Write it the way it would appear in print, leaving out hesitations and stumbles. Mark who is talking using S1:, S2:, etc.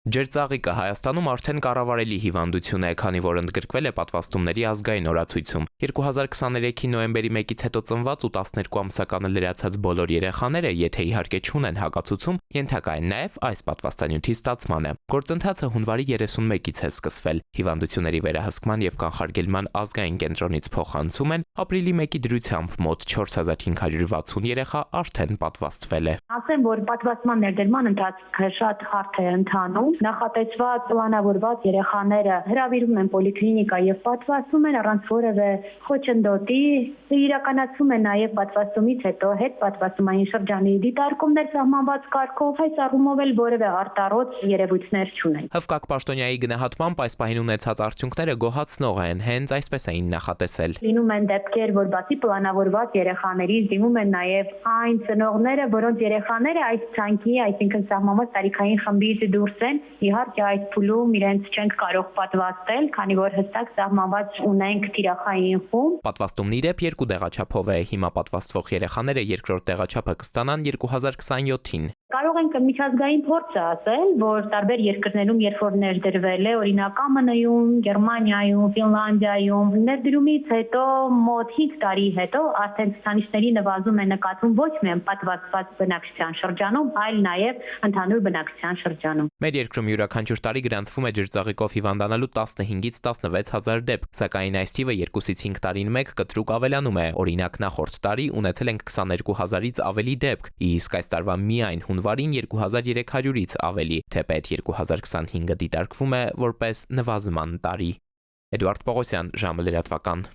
S1: Ջերծաղիկը Հայաստանում արդեն կառավարելի հիվանդություն է, քանի որ ընդգրկվել է պատվաստումների ազգային օրացույցում։ 2023-ի նոյեմբերի 1-ից հետո ծնված ու 12 ամսականը լրացած բոլոր երեխաները, եթե իհարկե չունեն հակացուցում, ենթակա են նաև այս պատվաստանյութի ստացմանը։ Գործընթացը հունվարի 31-ից է սկսվել։ Հիվանդությունների վերահսկման եւ կանխարգելման ազգային կենտրոնից փոխանցում են ապրիլի 1-ի դրությամբ մոտ 4560 երեխա արդեն պատվաստվել է։
S2: Ասեմ, որ պատվաստման ներդրման ընթացքը շատ հարթ է ընթանում։ Նախատեսված պլանավորված երեխաները հրավիրում են պոլիկլինիկա եւ պատվաստում են առանց որևէ խոչընդոտի։ Իրականացում են նաեւ պատվաստումից հետո հետպատվաստումային շրջանի դիտարկումներ սահմանված կարգով, այս առումով էլ որևէ արտառոց երևույթներ չունեն։
S1: Հովկակ Պաշտոնյայի գնահատմամբ այս պահին ունեցած արդյունքները գոհացնող են, հենց այսպես էին նախատեսել։
S2: Լինում են դեպքեր, որ բացի պլանավորված երեխաներից դիմում են նաեւ այն ծնողները, որոնց երեխաները այս ցանկի, այսինքն սահմանված տարիքային խմբից դուրս են։ Իհարկե այդ փուլում իրենց չենք կարող պատվաստել, քանի որ հստակ սահմանված ունենք թիրախային խումբ։
S1: Պատվաստումն ի դեպ երկու դեղաչափով է։ Հիմա պատվաստվող երեխաները երկրորդ դեղաչափը կստանան 2027-ին։
S2: Կարող ենք միջազգային փորձը ասել, որ տարբեր երկրներում երբ որ ներդրվել է, օրինակ ԱՄՆ-ում, Գերմանիայում, Ֆինլանդիայում, ներդրումից հետո մոտ 5 տարի հետո արդեն ցուցանիշների նվազում է նկատվում ոչ միայն պատվաստված բնակչության շրջանում, այլ նաև ընդհանուր բնակչության շրջանում։
S1: Մեր երկրում յուրաքանչյուր տարի գրանցվում է ջրծաղիկով հիվանդանալու 15-ից 16000 դեպք, սակայն այս թիվը 2-ից 5 տարին մեկ կտրուկ ավելանում է։ Օրինակ նախորդ տարի ունեցել ենք 22000-ից ավելի դեպք, իսկ այս տարվա միայն հունվարին 2300-ից ավելի, թեպետ 2025-ը դիտարկվում է որպես նվազման տարի։ Էդուարդ Պողոսյան, ժամը լրատվական։